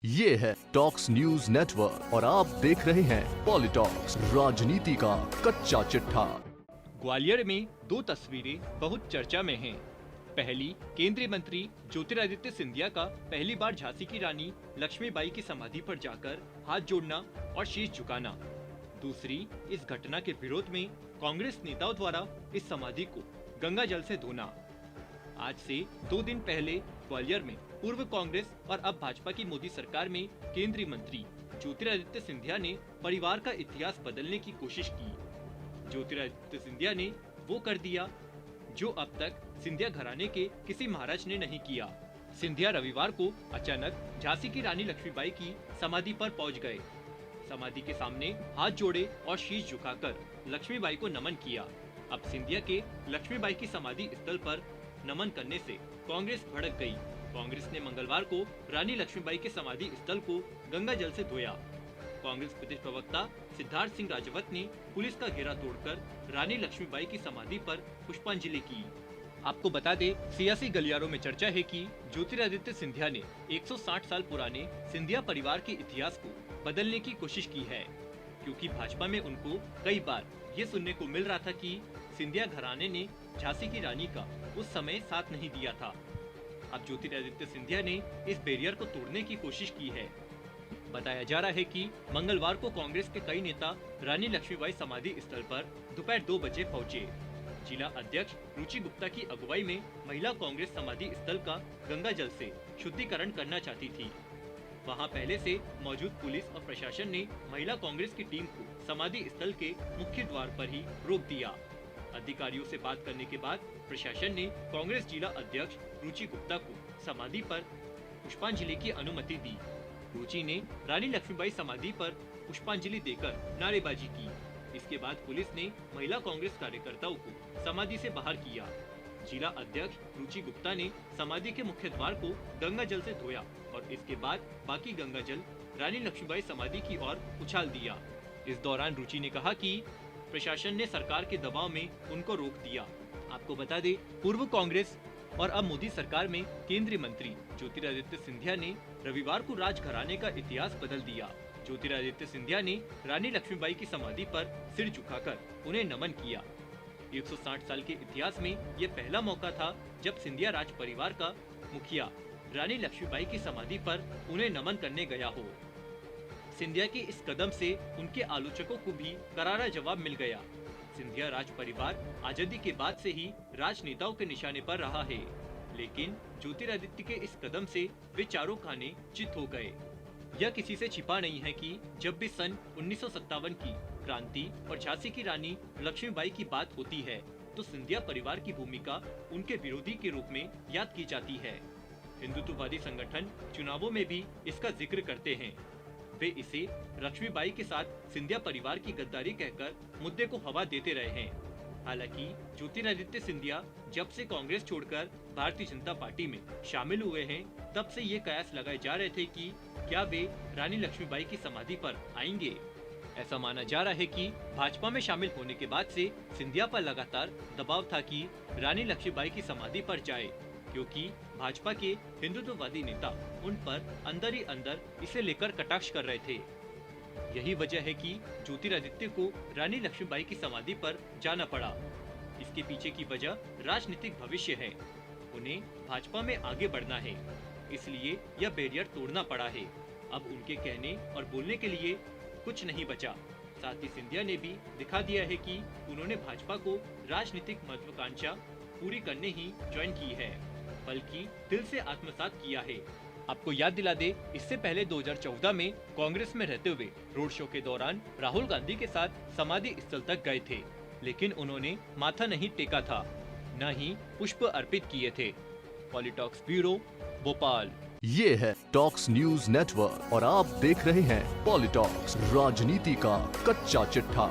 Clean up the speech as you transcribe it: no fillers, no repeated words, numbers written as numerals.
ये है talks news network और आप देख रहे हैं पॉलिटॉक्स, राजनीति का कच्चा चिट्ठा। ग्वालियर में दो तस्वीरें बहुत चर्चा में हैं। पहली, केंद्रीय मंत्री ज्योतिरादित्य सिंधिया का पहली बार झांसी की रानी लक्ष्मीबाई की समाधि पर जाकर हाथ जोड़ना और शीश झुकाना। दूसरी, इस घटना के विरोध में कांग्रेस नेताओं द्वारा इस समाधि को गंगा जल से धोना। आज से 2 दिन पहले ग्वालियर में पूर्व कांग्रेस और अब भाजपा की मोदी सरकार में केंद्रीय मंत्री ज्योतिरादित्य सिंधिया ने परिवार का इतिहास बदलने की कोशिश की। ज्योतिरादित्य सिंधिया ने वो कर दिया जो अब तक सिंधिया घराने के किसी महाराज ने नहीं किया। सिंधिया रविवार को अचानक झांसी की रानी लक्ष्मीबाई की समाधि पर पहुंच गए। समाधि के सामने हाथ जोड़े और शीश झुकाकर लक्ष्मीबाई को नमन किया। अब सिंधिया के लक्ष्मीबाई की समाधि स्थल पर नमन करने से कांग्रेस भड़क गई। कांग्रेस ने मंगलवार को रानी लक्ष्मीबाई के समाधि स्थल को गंगा जल से धोया। कांग्रेस प्रदेश प्रवक्ता सिद्धार्थ सिंह राजवत ने पुलिस का घेरा तोड़कर रानी लक्ष्मीबाई की समाधि पर पुष्पांजलि की। आपको बता दें, सियासी गलियारों में चर्चा है कि ज्योतिरादित्य सिंधिया ने 160 साल पुराने सिंधिया परिवार के इतिहास को बदलने की कोशिश की है, क्योंकि भाजपा में उनको कई बार ये सुनने को मिल रहा था कि सिंधिया घराने ने झांसी की रानी का उस समय साथ नहीं दिया था। अब ज्योतिरादित्य सिंधिया ने इस बैरियर को तोड़ने की कोशिश की है। बताया जा रहा है कि मंगलवार को कांग्रेस के कई नेता रानी लक्ष्मीबाई समाधि स्थल पर दोपहर 2 बजे पहुंचे। जिला अध्यक्ष रुचि गुप्ता की अगुवाई में महिला कांग्रेस समाधि स्थल का गंगा जल से शुद्धिकरण करना चाहती थी। वहां पहले से मौजूद पुलिस और प्रशासन ने महिला कांग्रेस की टीम को समाधि स्थल के मुख्य द्वार पर ही रोक दिया। अधिकारियों से बात करने के बाद प्रशासन ने कांग्रेस जिला अध्यक्ष रुचि गुप्ता को समाधि पर पुष्पांजलि की अनुमति दी। रुचि ने रानी लक्ष्मीबाई समाधि पर पुष्पांजलि देकर नारेबाजी की। इसके बाद पुलिस ने महिला कांग्रेस कार्यकर्ताओं को समाधि से बाहर किया। जिला अध्यक्ष रुचि गुप्ता ने समाधि के मुख्य द्वार को गंगा जल से धोया और इसके बाद बाकी गंगा जल रानी लक्ष्मीबाई समाधि की ओर उछाल दिया। इस दौरान रुचि ने कहा कि प्रशासन ने सरकार के दबाव में उनको रोक दिया। आपको बता दें, पूर्व कांग्रेस और अब मोदी सरकार में केंद्रीय मंत्री ज्योतिरादित्य सिंधिया ने रविवार को राजघराने का इतिहास बदल दिया। ज्योतिरादित्य सिंधिया ने रानी लक्ष्मीबाई की समाधि पर सिर झुकाकर उन्हें नमन किया। 160 साल के इतिहास में ये पहला मौका था जब सिंधिया राज परिवार का मुखिया रानी लक्ष्मीबाई की समाधि पर उन्हें नमन करने गया हो। सिंधिया के इस कदम से उनके आलोचकों को भी करारा जवाब मिल गया। सिंधिया राज परिवार आजादी के बाद से ही राजनेताओं के निशाने पर रहा है, लेकिन ज्योतिरादित्य के इस कदम से वे चारों खाने चित हो गए। यह किसी से छिपा नहीं है कि जब भी सन 1957 की क्रांति और झांसी की रानी लक्ष्मीबाई की बात होती है तो सिंधिया परिवार की भूमिका उनके विरोधी के रूप में याद की जाती है। हिंदुत्ववादी संगठन चुनावों में भी इसका जिक्र करते हैं। वे इसे लक्ष्मीबाई के साथ सिंधिया परिवार की गद्दारी कहकर मुद्दे को हवा देते रहे हैं। हालांकि ज्योतिरादित्य सिंधिया जब से कांग्रेस छोड़कर भारतीय जनता पार्टी में शामिल हुए हैं, तब से ये कयास लगाए जा रहे थे कि क्या वे रानी लक्ष्मीबाई की समाधि पर आएंगे। ऐसा माना जा रहा है कि भाजपा में शामिल होने के बाद से सिंधिया पर लगातार दबाव था कि रानी लक्ष्मीबाई की समाधि पर जाए, क्योंकि भाजपा के हिंदुत्ववादी नेता उन पर अंदर ही अंदर इसे लेकर कटाक्ष कर रहे थे। यही वजह है कि ज्योतिरादित्य को रानी लक्ष्मीबाई की समाधि पर जाना पड़ा। इसके पीछे की वजह राजनीतिक भविष्य है। उन्हें भाजपा में आगे बढ़ना है, इसलिए यह बैरियर तोड़ना पड़ा है। अब उनके कहने और बोलने के लिए कुछ नहीं बचा। साथ ही सिंधिया ने भी दिखा दिया है कि उन्होंने भाजपा को राजनीतिक महत्वाकांक्षा पूरी करने ही ज्वाइन की है, बल्कि दिल से आत्मसात किया है। आपको याद दिला दे, इससे पहले 2014 में कांग्रेस में रहते हुए रोड शो के दौरान राहुल गांधी के साथ समाधि स्थल तक गए थे, लेकिन उन्होंने माथा नहीं टेका था, न ही पुष्प अर्पित किए थे। पॉलिटॉक्स ब्यूरो, भोपाल। ये है टॉक्स न्यूज नेटवर्क और आप देख रहे हैं पॉलिटॉक्स, राजनीति का कच्चा चिट्ठा।